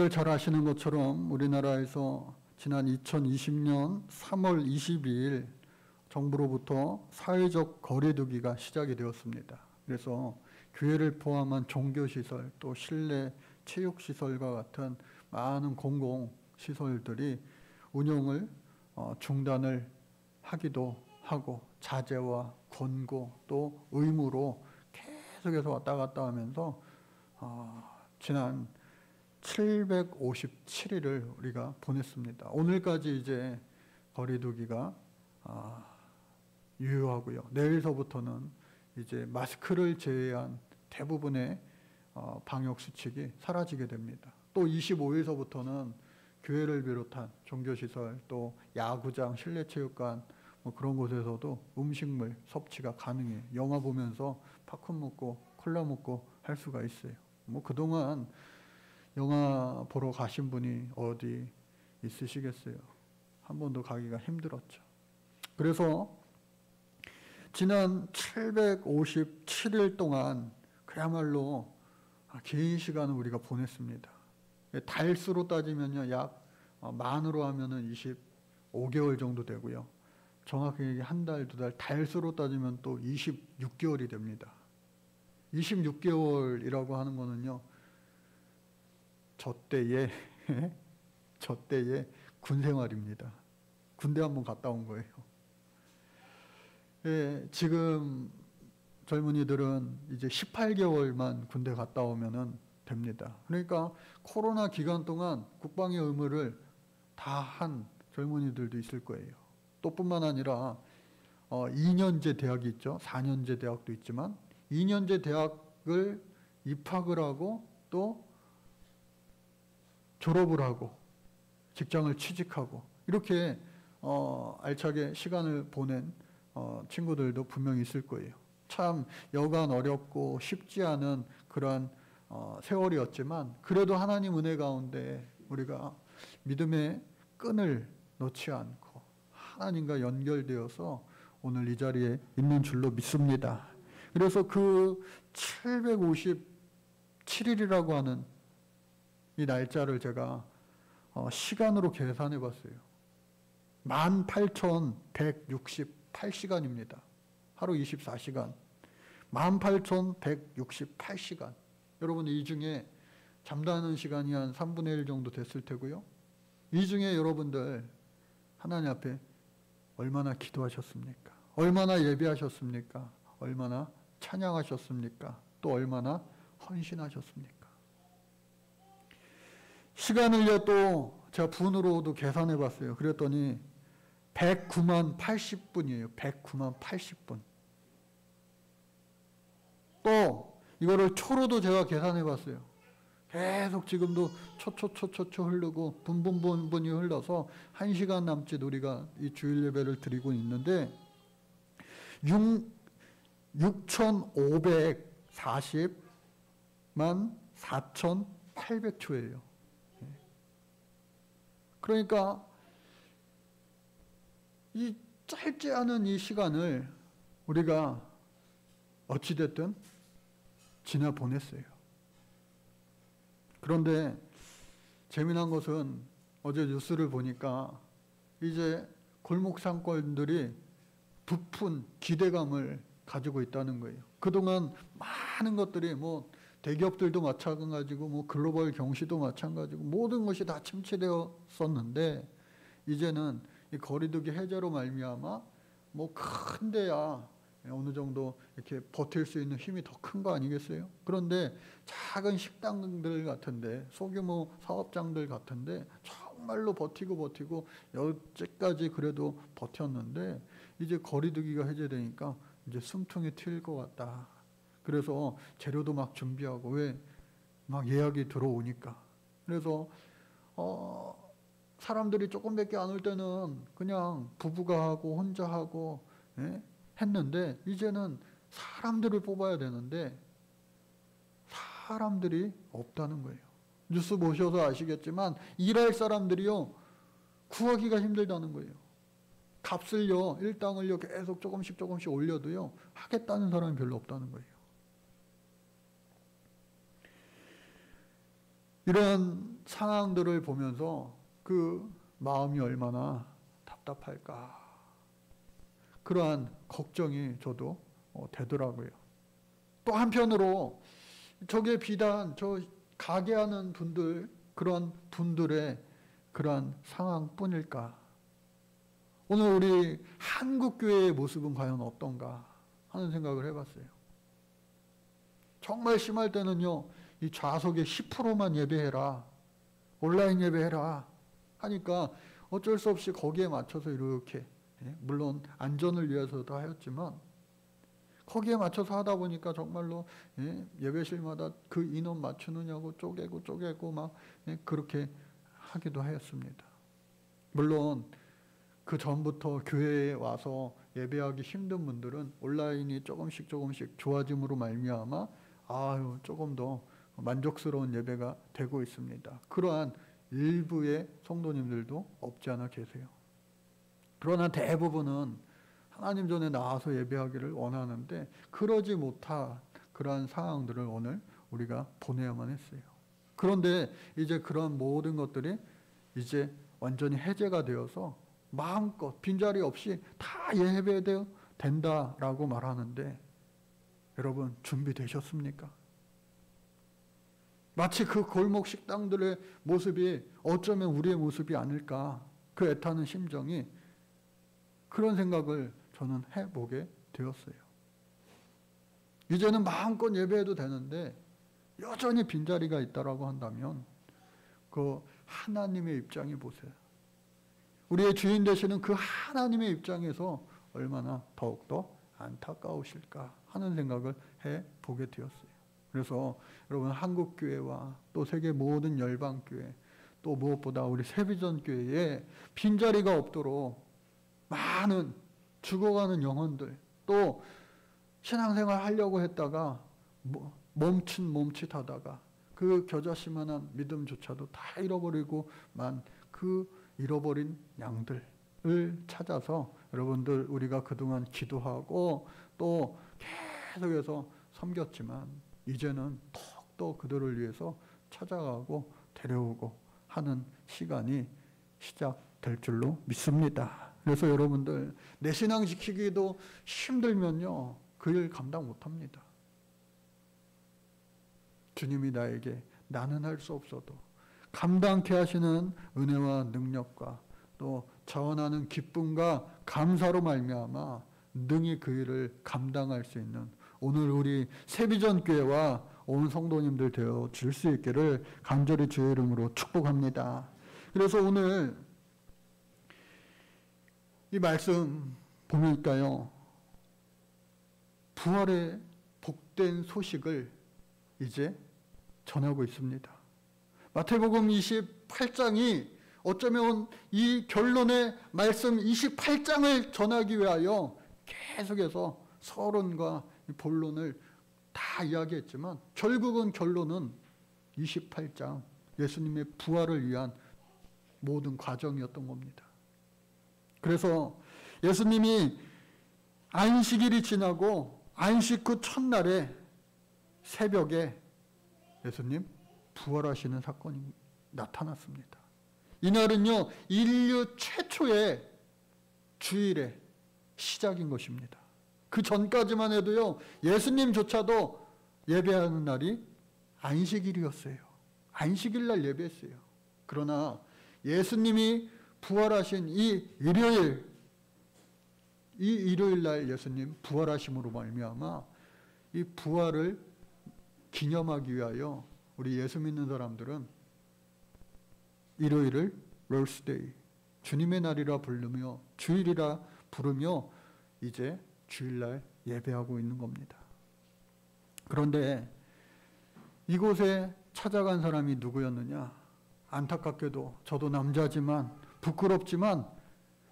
잘 아시는 것처럼 우리나라에서 지난 2020년 3월 22일 정부로부터 사회적 거리두기가 시작이 되었습니다. 그래서 교회를 포함한 종교시설, 또 실내 체육시설과 같은 많은 공공시설들이 운영을 중단을 하기도 하고, 자제와 권고 또 의무로 계속해서 왔다 갔다 하면서 지난 757일을 우리가 보냈습니다. 오늘까지 이제 거리두기가 유효하고요. 내일서부터는 이제 마스크를 제외한 대부분의 방역 수칙이 사라지게 됩니다. 또 25일서부터는 교회를 비롯한 종교시설, 또 야구장, 실내체육관 뭐 그런 곳에서도 음식물 섭취가 가능해요. 영화 보면서 팝콘 먹고 콜라 먹고 할 수가 있어요. 뭐 그동안 영화 보러 가신 분이 어디 있으시겠어요? 한 번도 가기가 힘들었죠. 그래서 지난 757일 동안 그야말로 긴 시간을 우리가 보냈습니다. 달수로 따지면요, 약 만으로 하면은 25개월 정도 되고요. 정확히 얘기 한 달, 두 달, 달수로 따지면 또 26개월이 됩니다. 26개월이라고 하는 거는요, 저 때의 군 생활입니다. 군대 한번 갔다 온 거예요. 예, 지금 젊은이들은 이제 18개월만 군대 갔다 오면은 됩니다. 그러니까 코로나 기간 동안 국방의 의무를 다 한 젊은이들도 있을 거예요. 또 뿐만 아니라 2년제 대학이 있죠. 4년제 대학도 있지만 2년제 대학을 입학을 하고 또 졸업을 하고 직장을 취직하고 이렇게 알차게 시간을 보낸 친구들도 분명히 있을 거예요. 참 여간 어렵고 쉽지 않은 그러한 세월이었지만 그래도 하나님 은혜 가운데 우리가 믿음의 끈을 놓지 않고 하나님과 연결되어서 오늘 이 자리에 있는 줄로 믿습니다. 그래서 그 757일이라고 하는 이 날짜를 제가 시간으로 계산해 봤어요. 18,168시간입니다. 하루 24시간. 18,168시간. 여러분, 이 중에 잠자는 시간이 한 3분의 1 정도 됐을 테고요. 이 중에 여러분들 하나님 앞에 얼마나 기도하셨습니까? 얼마나 예배하셨습니까? 얼마나 찬양하셨습니까? 또 얼마나 헌신하셨습니까? 시간을요, 또 제가 분으로도 계산해 봤어요. 그랬더니 109만 80분이에요. 109만 80분. 또 이거를 초로도 제가 계산해 봤어요. 계속 지금도 초 흐르고 분분분분이 흘러서 1시간 남짓 우리가 이 주일 예배를 드리고 있는데 6,540만 4,800초예요. 그러니까 이 짧지 않은 이 시간을 우리가 어찌됐든 지나 보냈어요. 그런데 재미난 것은 어제 뉴스를 보니까 이제 골목 상권들이 부푼 기대감을 가지고 있다는 거예요. 그동안 많은 것들이 뭐 대기업들도 마찬가지고 뭐 글로벌 경시도 마찬가지고 모든 것이 다 침체되었었는데 이제는 이 거리두기 해제로 말미암아 뭐 큰 데야 어느 정도 이렇게 버틸 수 있는 힘이 더 큰 거 아니겠어요? 그런데 작은 식당들 같은데 소규모 사업장들 같은데 정말로 버티고 여기까지 그래도 버텼는데 이제 거리두기가 해제되니까 이제 숨통이 트일 것 같다. 그래서 재료도 막 준비하고 왜 막 예약이 들어오니까. 그래서 사람들이 조금밖에 안 올 때는 그냥 부부가 하고 혼자 하고 했는데 이제는 사람들을 뽑아야 되는데 사람들이 없다는 거예요. 뉴스 보셔서 아시겠지만 일할 사람들이요 구하기가 힘들다는 거예요. 값을요, 일당을요 계속 조금씩 올려도요 하겠다는 사람이 별로 없다는 거예요. 이런 상황들을 보면서 그 마음이 얼마나 답답할까. 그러한 걱정이 저도 되더라고요. 또 한편으로 저게 비단 저 가게 하는 분들, 그런 분들의 그러한 상황뿐일까? 오늘 우리 한국교회의 모습은 과연 어떤가 하는 생각을 해봤어요. 정말 심할 때는요, 이 좌석에 10%만 예배해라, 온라인 예배해라 하니까 어쩔 수 없이 거기에 맞춰서 이렇게, 물론 안전을 위해서도 하였지만 거기에 맞춰서 하다 보니까 정말로 예배실마다 그 인원 맞추느냐고 쪼개고 막 그렇게 하기도 하였습니다. 물론 그 전부터 교회에 와서 예배하기 힘든 분들은 온라인이 조금씩 좋아짐으로 말미암아 조금 더 만족스러운 예배가 되고 있습니다. 그러한 일부의 성도님들도 없지 않아 계세요. 그러나 대부분은 하나님 전에 나와서 예배하기를 원하는데 그러지 못한 그러한 상황들을 오늘 우리가 보내야만 했어요. 그런데 이제 그런 모든 것들이 이제 완전히 해제가 되어서 마음껏 빈자리 없이 다 예배해도 된다라고 말하는데 여러분 준비되셨습니까? 마치 그 골목 식당들의 모습이 어쩌면 우리의 모습이 아닐까, 그 애타는 심정이, 그런 생각을 저는 해보게 되었어요. 이제는 마음껏 예배해도 되는데 여전히 빈자리가 있다라고 한다면 그 하나님의 입장에 보세요. 우리의 주인 되시는 그 하나님의 입장에서 얼마나 더욱더 안타까우실까 하는 생각을 해보게 되었어요. 그래서 여러분 한국교회와 또 세계 모든 열방교회, 또 무엇보다 우리 새비전교회에 빈자리가 없도록 많은 죽어가는 영혼들, 또 신앙생활 하려고 했다가 멈칫하다가 그 겨자씨만한 믿음조차도 다 잃어버리고만 그 잃어버린 양들을 찾아서 여러분들 우리가 그동안 기도하고 또 계속해서 섬겼지만 이제는 더욱더 그들을 위해서 찾아가고 데려오고 하는 시간이 시작될 줄로 믿습니다. 그래서 여러분들 내 신앙 지키기도 힘들면요 그 일 감당 못합니다. 주님이 나에게 나는 할 수 없어도 감당케 하시는 은혜와 능력과 또 자원하는 기쁨과 감사로 말미암아 능히 그 일을 감당할 수 있는 오늘 우리 새비전교회와 온 성도님들 되어 줄 수 있기를 간절히 주의 이름으로 축복합니다. 그래서 오늘 이 말씀 보니까요, 부활의 복된 소식을 이제 전하고 있습니다. 마태복음 28장이 어쩌면 이 결론의 말씀 28장을 전하기 위하여 계속해서 서론과 본론을 다 이야기했지만 결국은 결론은 28장 예수님의 부활을 위한 모든 과정이었던 겁니다. 그래서 예수님이 안식일이 지나고 안식 후 첫날에 새벽에 예수님 부활하시는 사건이 나타났습니다. 이날은요 인류 최초의 주일의 시작인 것입니다. 그 전까지만 해도요 예수님조차도 예배하는 날이 안식일이었어요. 안식일 날 예배했어요. 그러나 예수님이 부활하신 이 일요일 날 예수님 부활하심으로 말미암아 이 부활을 기념하기 위하여 우리 예수 믿는 사람들은 일요일을 롤스데이, 주님의 날이라 부르며 주일이라 부르며 이제 주일날 예배하고 있는 겁니다. 그런데 이곳에 찾아간 사람이 누구였느냐? 안타깝게도 저도 남자지만 부끄럽지만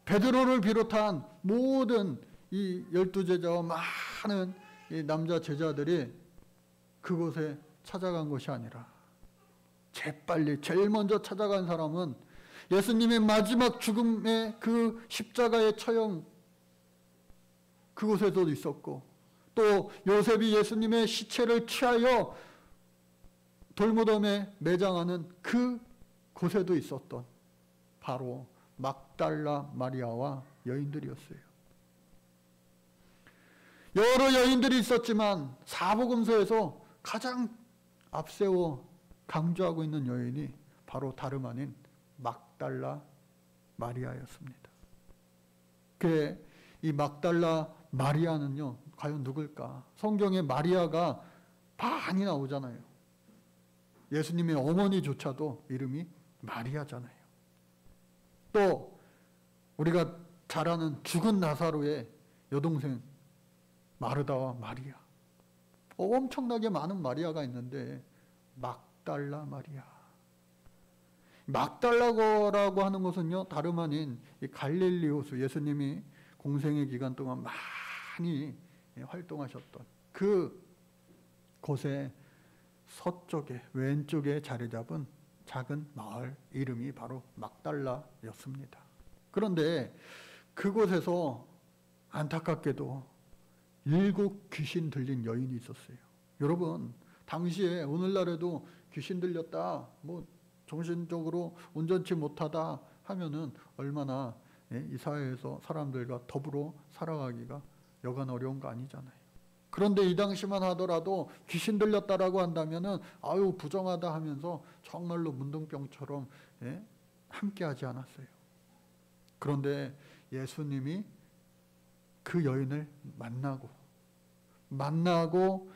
베드로를 비롯한 모든 이 12제자와 많은 이 남자 제자들이 그곳에 찾아간 것이 아니라 재빨리 제일 먼저 찾아간 사람은 예수님의 마지막 죽음의 그 십자가의 처형 그곳에도 있었고 또 요셉이 예수님의 시체를 취하여 돌무덤에 매장하는 그 곳에도 있었던 바로 막달라 마리아와 여인들이었어요. 여러 여인들이 있었지만 사복음서에서 가장 앞세워 강조하고 있는 여인이 바로 다름 아닌 막달라 마리아였습니다. 그 이 막달라 마리아는요, 과연 누굴까? 성경에 마리아가 많이 나오잖아요. 예수님의 어머니조차도 이름이 마리아잖아요. 또 우리가 잘 아는 죽은 나사로의 여동생 마르다와 마리아, 엄청나게 많은 마리아가 있는데 막달라 마리아, 막달라고라고 하는 것은요, 다름 아닌 이 갈릴리 호수, 예수님이 공생의 기간 동안 많이 활동하셨던 그 곳에 서쪽에 왼쪽에 자리 잡은 작은 마을 이름이 바로 막달라였습니다. 그런데 그곳에서 안타깝게도 7 귀신 들린 여인이 있었어요. 여러분, 당시에 오늘날에도 귀신 들렸다, 뭐 정신적으로 온전치 못하다 하면은 얼마나 이 사회에서 사람들과 더불어 살아가기가 여간 어려운 거 아니잖아요. 그런데 이 당시만 하더라도 귀신 들렸다라고 한다면은 아유 부정하다 하면서 정말로 문둥병처럼 함께하지 않았어요. 그런데 예수님이 그 여인을 만나고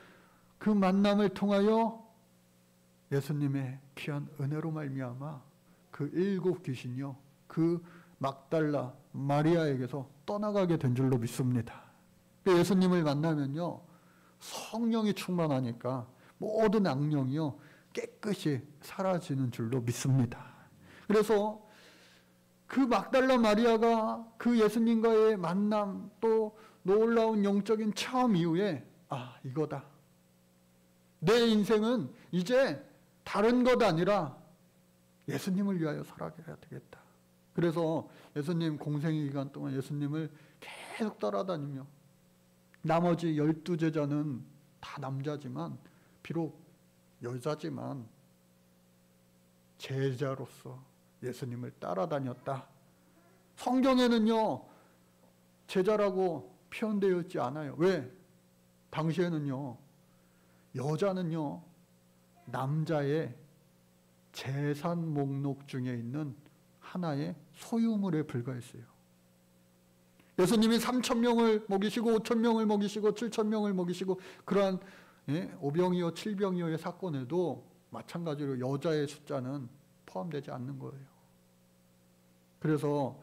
그 만남을 통하여 예수님의 귀한 은혜로 말미암아 그 7 귀신이요, 그 막달라 마리아에게서 떠나가게 된 줄로 믿습니다. 예수님을 만나면요, 성령이 충만하니까 모든 악령이요 깨끗이 사라지는 줄로 믿습니다. 그래서 그 막달라 마리아가 그 예수님과의 만남, 또 놀라운 영적인 체험 이후에 이거다. 내 인생은 이제 다른 것 아니라 예수님을 위하여 살아가야 되겠다. 그래서 예수님 공생의 기간 동안 예수님을 계속 따라다니며, 나머지 12제자는 다 남자지만 비록 여자지만 제자로서 예수님을 따라다녔다. 성경에는요 제자라고 표현되어 있지 않아요. 왜? 당시에는요 여자는요 남자의 재산 목록 중에 있는 하나의 소유물에 불과했어요. 예수님이 3,000명을 먹이시고 5,000명을 먹이시고 7,000명을 먹이시고 그러한 5병이요 7병이요의 사건에도 마찬가지로 여자의 숫자는 포함되지 않는 거예요. 그래서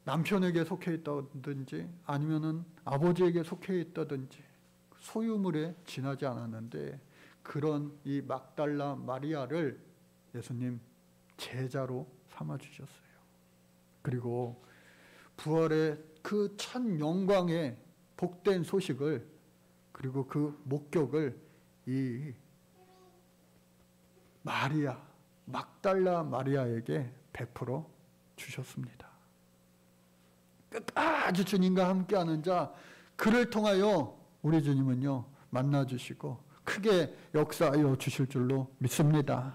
남편에게 속해 있다든지 아니면은 아버지에게 속해 있다든지 소유물에 지나지 않았는데, 그런 이 막달라 마리아를 예수님 제자로 삼아 주셨어요. 그리고 부활의 그 첫 영광의 복된 소식을, 그리고 그 목격을 이 마리아, 막달라 마리아에게 베풀어 주셨습니다. 끝까지 주님과 함께하는 자, 그를 통하여 우리 주님은요 만나 주시고 크게 역사하여 주실 줄로 믿습니다.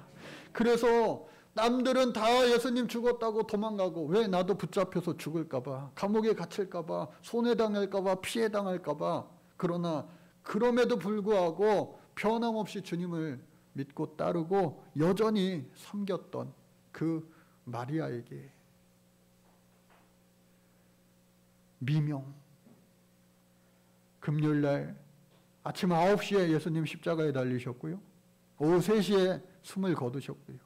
그래서 남들은 다 예수님 죽었다고 도망가고, 왜? 나도 붙잡혀서 죽을까봐, 감옥에 갇힐까봐, 손해당할까봐, 피해당할까봐. 그러나 그럼에도 불구하고 변함없이 주님을 믿고 따르고 여전히 섬겼던 그 마리아에게 미명, 금요일날 아침 9시에 예수님 십자가에 달리셨고요, 오후 3시에 숨을 거두셨고요,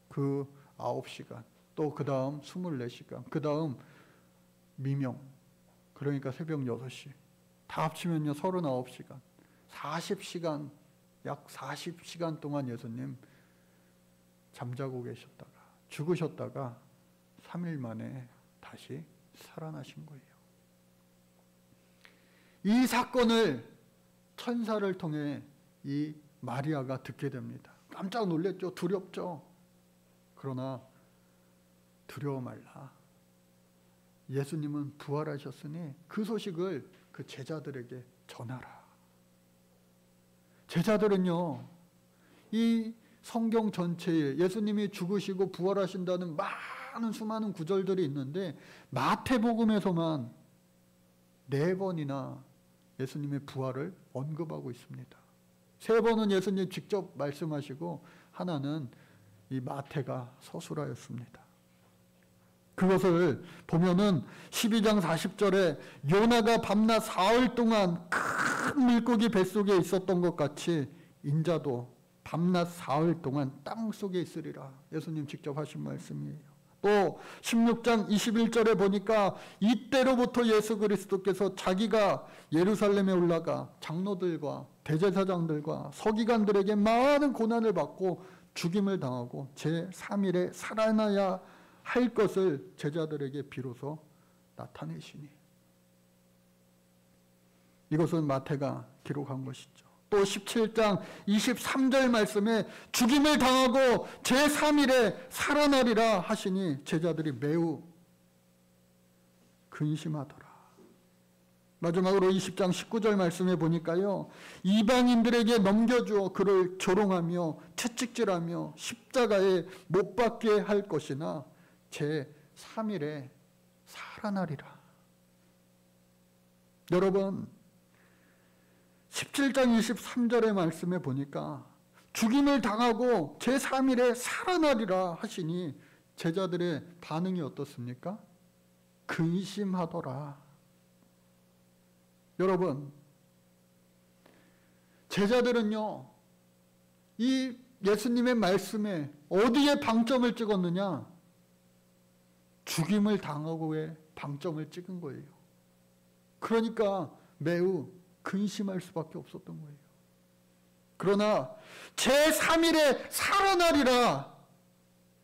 그 9시간, 또 그 다음 24시간, 그 다음 미명, 그러니까 새벽 6시, 다 합치면요 39시간, 40시간, 약 40시간 동안 예수님 잠자고 계셨다가 죽으셨다가 3일 만에 다시 살아나신 거예요. 이 사건을 천사를 통해 이 마리아가 듣게 됩니다. 깜짝 놀랐죠. 두렵죠. 그러나 두려워 말라. 예수님은 부활하셨으니 그 소식을 그 제자들에게 전하라. 제자들은요 이 성경 전체에 예수님이 죽으시고 부활하신다는 많은 수많은 구절들이 있는데 마태복음에서만 4번이나 예수님의 부활을 언급하고 있습니다. 3번은 예수님 직접 말씀하시고 하나는 이 마태가 서술하였습니다. 그것을 보면은 12장 40절에 요나가 밤낮 사흘 동안 큰 물고기 뱃속에 있었던 것 같이 인자도 밤낮 사흘 동안 땅속에 있으리라. 예수님 직접 하신 말씀이에요. 또 16장 21절에 보니까 이때로부터 예수 그리스도께서 자기가 예루살렘에 올라가 장로들과 대제사장들과 서기관들에게 많은 고난을 받고 죽임을 당하고 제3일에 살아나야 할 것을 제자들에게 비로소 나타내시니. 이것은 마태가 기록한 것이죠. 또 17장 23절 말씀에 죽임을 당하고 제3일에 살아나리라 하시니 제자들이 매우 근심하더라. 마지막으로 20장 19절 말씀에 보니까요, 이방인들에게 넘겨주어 그를 조롱하며 채찍질하며 십자가에 못 박게 할 것이나 제3일에 살아나리라. 여러분, 17장 23절의 말씀에 보니까 죽임을 당하고 제3일에 살아나리라 하시니 제자들의 반응이 어떻습니까? 근심하더라. 여러분, 제자들은요, 이 예수님의 말씀에 어디에 방점을 찍었느냐? 죽임을 당하고의 방점을 찍은 거예요. 그러니까 매우 근심할 수밖에 없었던 거예요. 그러나 제3일에 살아나리라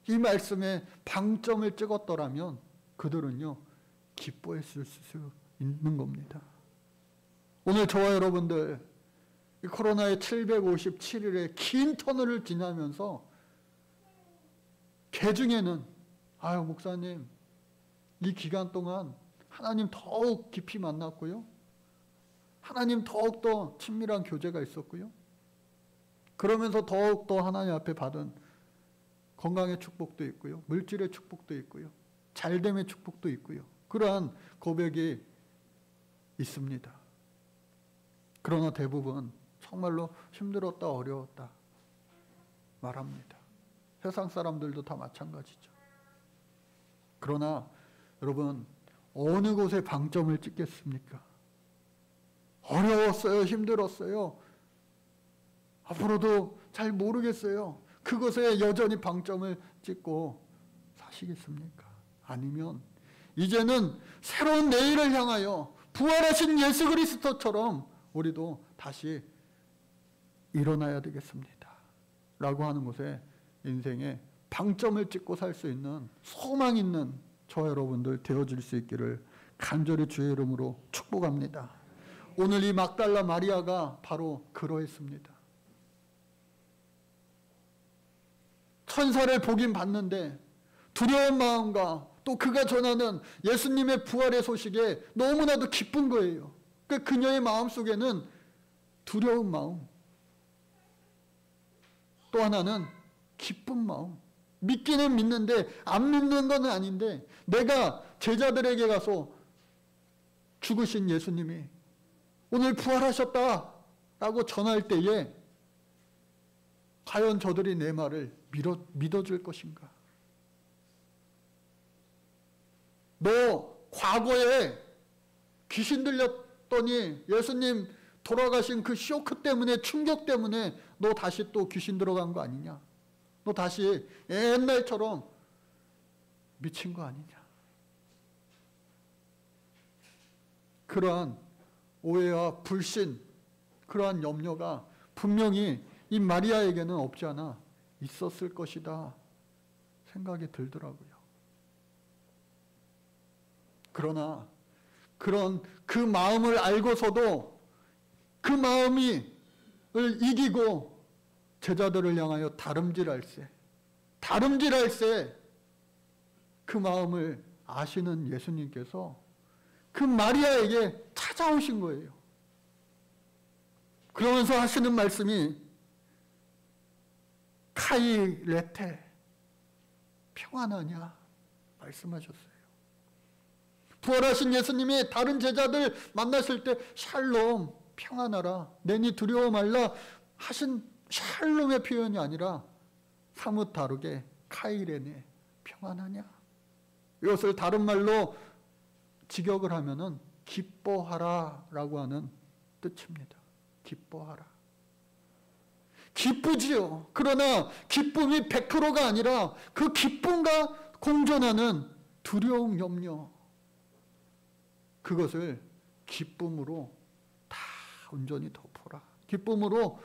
이 말씀에 방점을 찍었더라면 그들은요, 기뻐했을 수 있는 겁니다. 오늘 저와 여러분들 코로나의 757일의 긴 터널을 지나면서 개중에는 아유 목사님, 이 기간 동안 하나님 더욱 깊이 만났고요, 하나님 더욱더 친밀한 교제가 있었고요, 그러면서 더욱더 하나님 앞에 받은 건강의 축복도 있고요, 물질의 축복도 있고요, 잘됨의 축복도 있고요, 그러한 고백이 있습니다. 그러나 대부분 정말로 힘들었다, 어려웠다 말합니다. 세상 사람들도 다 마찬가지죠. 그러나 여러분, 어느 곳에 방점을 찍겠습니까? 어려웠어요, 힘들었어요, 앞으로도 잘 모르겠어요, 그것에 여전히 방점을 찍고 사시겠습니까? 아니면 이제는 새로운 내일을 향하여 부활하신 예수 그리스도처럼 우리도 다시 일어나야 되겠습니다 라고 하는 것에 인생에 방점을 찍고 살 수 있는 소망 있는 저와 여러분들 되어질 수 있기를 간절히 주의 이름으로 축복합니다. 오늘 이 막달라 마리아가 바로 그러했습니다. 천사를 보긴 봤는데 두려운 마음과 또 그가 전하는 예수님의 부활의 소식에 너무나도 기쁜 거예요. 그녀의 마음속에는 두려운 마음, 또 하나는 기쁜 마음. 믿기는 믿는데 안 믿는 건 아닌데 내가 제자들에게 가서 죽으신 예수님이 오늘 부활하셨다라고 전할 때에 과연 저들이 내 말을 믿어줄 것인가? 너 과거에 귀신 들렸더니 예수님 돌아가신 그 쇼크 때문에, 충격 때문에 너 다시 또 귀신 들어간 거 아니냐? 너 다시 옛날처럼 미친 거 아니냐? 그러한 오해와 불신, 그러한 염려가 분명히 이 마리아에게는 없지 않아 있었을 것이다 생각이 들더라고요. 그러나 그런 그 마음을 알고서도 그 마음을 이기고 제자들을 향하여 다름질할세 그 마음을 아시는 예수님께서 그 마리아에게 찾아오신 거예요. 그러면서 하시는 말씀이 카이레테, 평안하냐 말씀하셨어요. 부활하신 예수님이 다른 제자들 만났을 때 샬롬, 평안하라, 내니 두려워 말라 하신 샬롬의 표현이 아니라 사뭇 다르게 카이레네, 평안하냐. 이것을 다른 말로 직역을 하면은 기뻐하라 라고 하는 뜻입니다. 기뻐하라. 기쁘지요. 그러나 기쁨이 100%가 아니라 그 기쁨과 공존하는 두려움, 염려, 그것을 기쁨으로 다 온전히 덮어라. 기쁨으로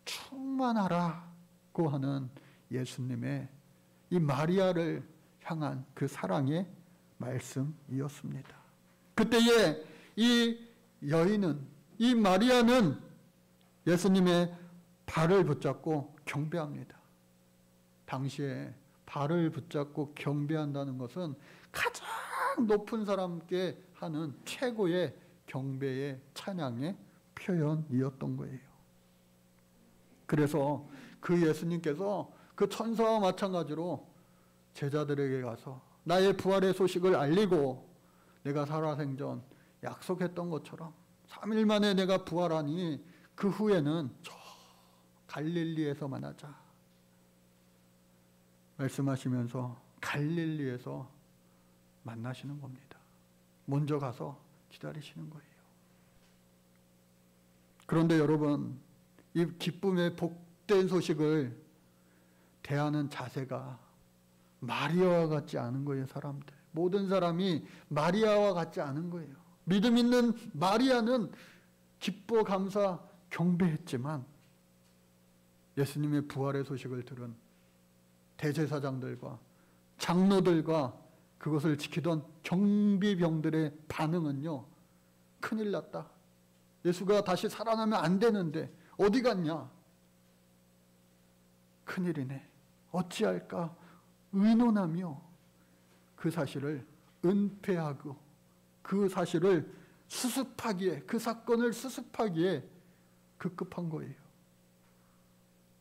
충만하라고 하는 예수님의 이 마리아를 향한 그 사랑의 말씀이었습니다. 그때에 이 여인은, 이 마리아는 예수님의 발을 붙잡고 경배합니다. 당시에 발을 붙잡고 경배한다는 것은 가장 높은 사람께 하는 최고의 경배의 찬양의 표현이었던 거예요. 그래서 그 예수님께서 그 천사와 마찬가지로 제자들에게 가서 나의 부활의 소식을 알리고 내가 살아생전 약속했던 것처럼 3일 만에 내가 부활하니 그 후에는 저 갈릴리에서 만나자 말씀하시면서 갈릴리에서 만나시는 겁니다. 먼저 가서 기다리시는 거예요. 그런데 여러분, 이 기쁨의 복된 소식을 대하는 자세가 마리아와 같지 않은 거예요. 사람들, 모든 사람이 마리아와 같지 않은 거예요. 믿음 있는 마리아는 기뻐 감사 경배했지만 예수님의 부활의 소식을 들은 대제사장들과 장로들과 그것을 지키던 경비병들의 반응은요, 큰일 났다. 예수가 다시 살아나면 안 되는데 어디 갔냐? 큰일이네. 어찌할까? 의논하며 그 사실을 은폐하고 그 사실을 수습하기에, 그 사건을 수습하기에 급급한 거예요.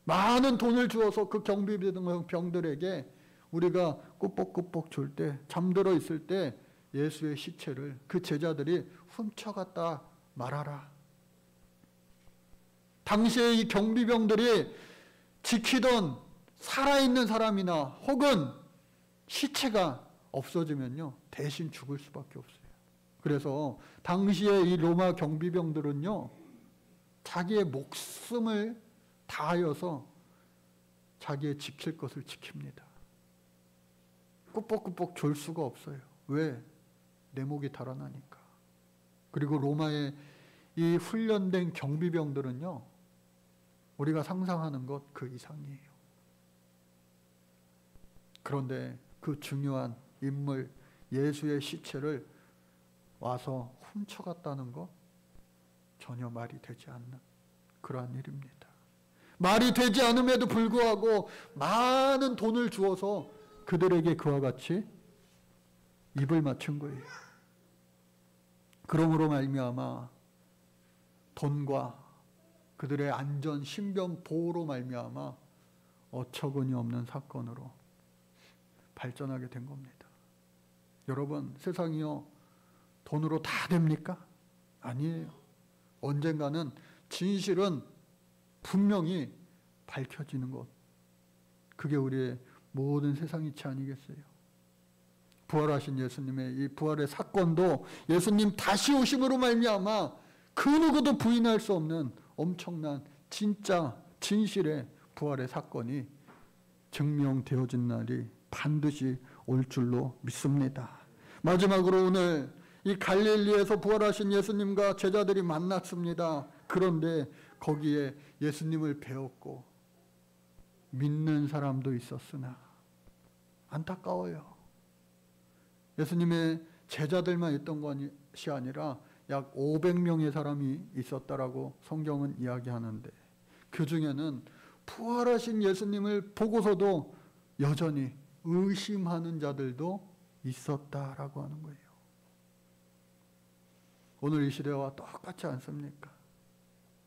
많은 돈을 주어서 그 경비병들에게 우리가 꾸벅꾸벅 줄 때, 잠들어 있을 때 예수의 시체를 그 제자들이 훔쳐갔다 말하라. 당시에 이 경비병들이 지키던 살아있는 사람이나 혹은 시체가 없어지면요, 대신 죽을 수밖에 없어요. 그래서 당시에 이 로마 경비병들은요, 자기의 목숨을 다하여서 자기의 지킬 것을 지킵니다. 꾸벅꾸벅 졸 수가 없어요. 왜? 내 목이 달아나니까. 그리고 로마의 이 훈련된 경비병들은요, 우리가 상상하는 것 그 이상이에요. 그런데 그 중요한 인물 예수의 시체를 와서 훔쳐갔다는 것, 전혀 말이 되지 않는 그러한 일입니다. 말이 되지 않음에도 불구하고 많은 돈을 주어서 그들에게 그와 같이 입을 맞춘 거예요. 그러므로 말미암아 돈과 그들의 안전, 신변 보호로 말미암아 어처구니 없는 사건으로 발전하게 된 겁니다. 여러분, 세상이요, 돈으로 다 됩니까? 아니에요. 언젠가는 진실은 분명히 밝혀지는 것, 그게 우리의 모든 세상 이치 아니겠어요? 부활하신 예수님의 이 부활의 사건도 예수님 다시 오심으로 말미암아 그 누구도 부인할 수 없는 엄청난 진짜 진실의 부활의 사건이 증명되어진 날이 반드시 올 줄로 믿습니다. 마지막으로 오늘 이 갈릴리에서 부활하신 예수님과 제자들이 만났습니다. 그런데 거기에 예수님을 배웠고 믿는 사람도 있었으나 안타까워요. 예수님의 제자들만 있던 것이 아니라 약 500명의 사람이 있었다라고 성경은 이야기하는데, 그 중에는 부활하신 예수님을 보고서도 여전히 의심하는 자들도 있었다라고 하는 거예요. 오늘 이 시대와 똑같지 않습니까?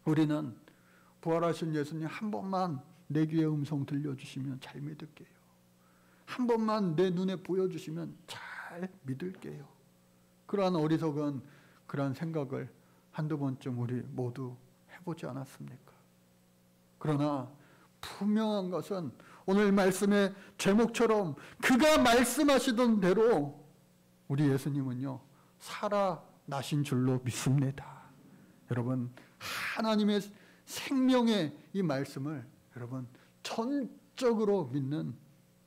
우리는 부활하신 예수님 한 번만 내 귀에 음성 들려주시면 잘 믿을게요. 한 번만 내 눈에 보여주시면 잘 믿을게요. 그러한 어리석은 그러한 생각을 한두 번쯤 우리 모두 해보지 않았습니까? 그러나 분명한 것은 오늘 말씀의 제목처럼 그가 말씀하시던 대로 우리 예수님은요 살아나신 줄로 믿습니다. 여러분, 하나님의 생명의 이 말씀을 여러분 전적으로 믿는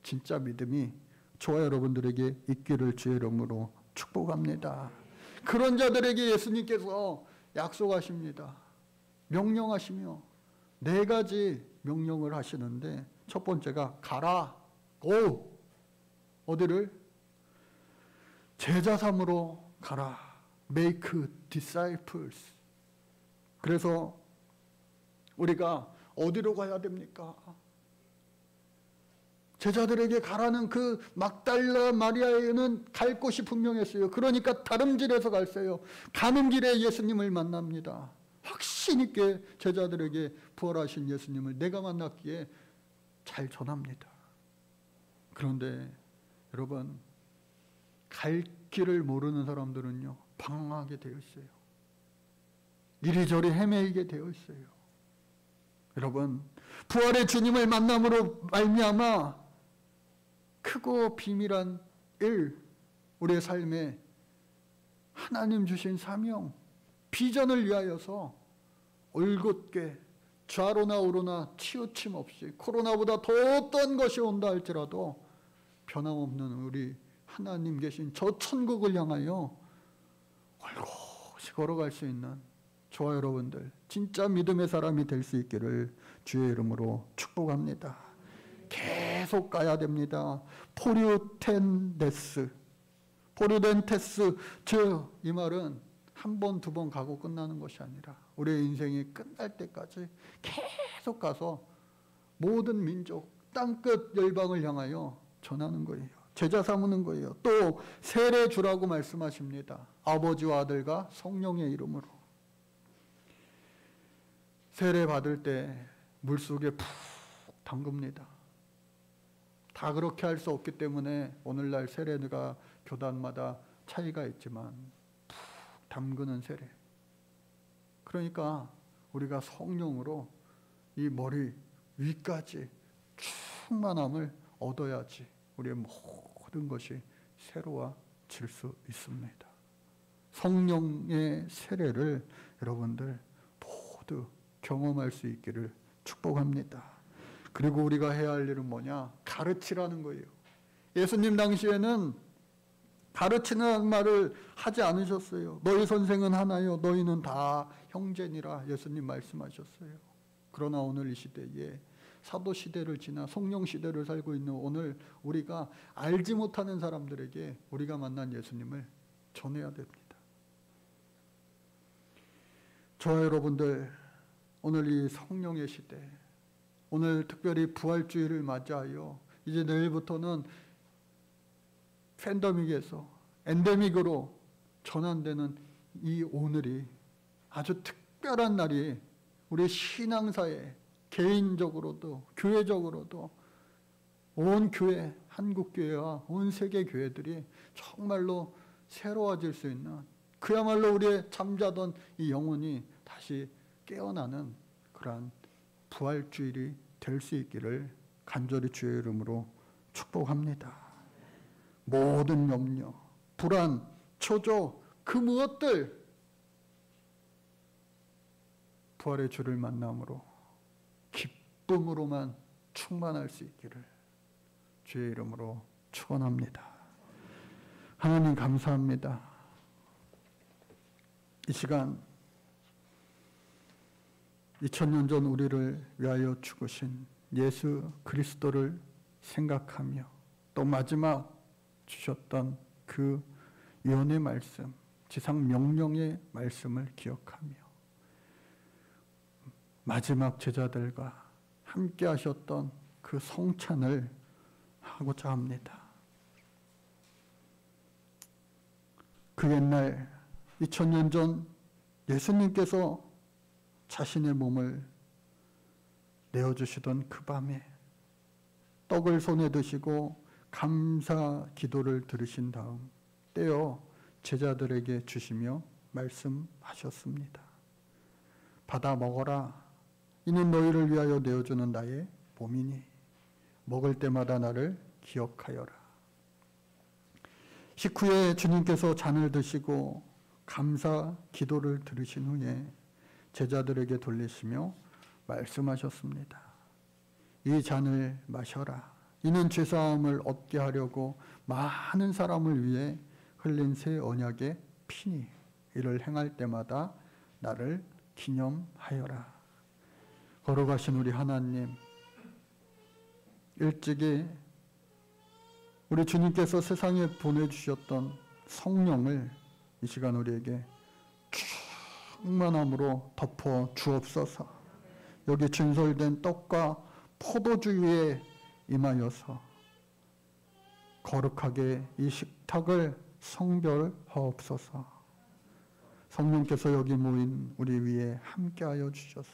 진짜 믿음이 저와 여러분들에게 있기를 주의 이름으로 축복합니다. 그런 자들에게 예수님께서 약속하십니다. 명령하시며 4가지 명령을 하시는데 첫 번째가 가라, go. 어디를? 제자 삼으로 가라. make disciples. 그래서 우리가 어디로 가야 됩니까? 제자들에게 가라는 그 막달라 마리아에는 갈 곳이 분명했어요. 그러니까 다름질에서 갔어요. 가는 길에 예수님을 만납니다. 확신 있게 제자들에게 부활하신 예수님을 내가 만났기에 잘 전합니다. 그런데 여러분, 갈 길을 모르는 사람들은요 방황하게 되어 있어요. 이리저리 헤매이게 되어 있어요. 여러분, 부활의 주님을 만남으로 말미암아 크고 비밀한 일, 우리의 삶에 하나님 주신 사명, 비전을 위하여서 올곧게 좌로나 우로나 치우침 없이 코로나보다 더 어떤 것이 온다 할지라도 변함없는 우리 하나님 계신 저 천국을 향하여 올곧이 걸어갈 수 있는 저와 여러분들 진짜 믿음의 사람이 될 수 있기를 주의 이름으로 축복합니다. 계속 가야 됩니다. 포류텐데스, 즉 이 말은 한 번, 2번 가고 끝나는 것이 아니라 우리의 인생이 끝날 때까지 계속 가서 모든 민족, 땅끝 열방을 향하여 전하는 거예요. 제자 삼는 거예요. 또 세례 주라고 말씀하십니다. 아버지와 아들과 성령의 이름으로. 세례 받을 때 물속에 푹 담급니다. 다 그렇게 할 수 없기 때문에 오늘날 세례가 교단마다 차이가 있지만 푹 담그는 세례. 그러니까 우리가 성령으로 이 머리 위까지 충만함을 얻어야지 우리의 모든 것이 새로워질 수 있습니다. 성령의 세례를 여러분들 모두 경험할 수 있기를 축복합니다. 그리고 우리가 해야 할 일은 뭐냐? 가르치라는 거예요. 예수님 당시에는 가르치는 말을 하지 않으셨어요. 너희 선생은 하나요, 너희는 다 형제니라 예수님 말씀하셨어요. 그러나 오늘 이 시대에 사도 시대를 지나 성령 시대를 살고 있는 오늘 우리가 알지 못하는 사람들에게 우리가 만난 예수님을 전해야 됩니다. 저와 여러분들 오늘 이 성령의 시대, 오늘 특별히 부활주의를 맞이하여 이제 내일부터는 팬데믹에서 엔데믹으로 전환되는 이 오늘이 아주 특별한 날이 우리 신앙사에 개인적으로도 교회적으로도 온 교회, 한국교회와 온 세계 교회들이 정말로 새로워질 수 있는, 그야말로 우리의 잠자던 이 영혼이 다시 깨어나는 그러한 부활주일이 될 수 있기를 간절히 주의 이름으로 축복합니다. 모든 염려, 불안, 초조, 그 무엇들 부활의 주를 만남으로 기쁨으로만 충만할 수 있기를 주의 이름으로 축원합니다. 하나님 감사합니다. 이 시간 2000년 전 우리를 위하여 죽으신 예수 그리스도를 생각하며 또 마지막 주셨던 그 예언의 말씀, 지상 명령의 말씀을 기억하며 마지막 제자들과 함께 하셨던 그 성찬을 하고자 합니다. 그 옛날 2000년 전 예수님께서 자신의 몸을 내어주시던 그 밤에 떡을 손에 드시고 감사 기도를 들으신 다음 떼어 제자들에게 주시며 말씀하셨습니다. 받아 먹어라. 이는 너희를 위하여 내어주는 나의 몸이니 먹을 때마다 나를 기억하여라. 식후에 주님께서 잔을 드시고 감사 기도를 들으신 후에 제자들에게 돌리시며 말씀하셨습니다. 이 잔을 마셔라. 이는 죄사함을 얻게 하려고 많은 사람을 위해 흘린 새 언약의 피니 이를 행할 때마다 나를 기념하여라. 걸어가신 우리 하나님, 일찍이 우리 주님께서 세상에 보내주셨던 성령을 이 시간 우리에게 충만함으로 덮어 주옵소서. 여기 준설된 떡과 포도주 위에 임하여서 거룩하게 이 식탁을 성별하옵소서. 성령께서 여기 모인 우리 위에 함께하여 주셔서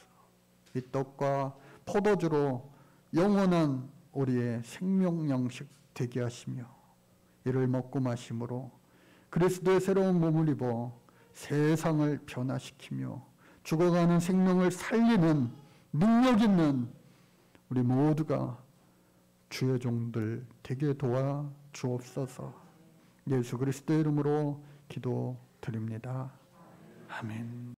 이 떡과 포도주로 영원한 우리의 생명 양식 되게 하시며 이를 먹고 마심으로 그리스도의 새로운 몸을 입어 세상을 변화시키며 죽어가는 생명을 살리는 능력 있는 우리 모두가 주의 종들 되게 도와 주옵소서. 예수 그리스도의 이름으로 기도드립니다. 아멘.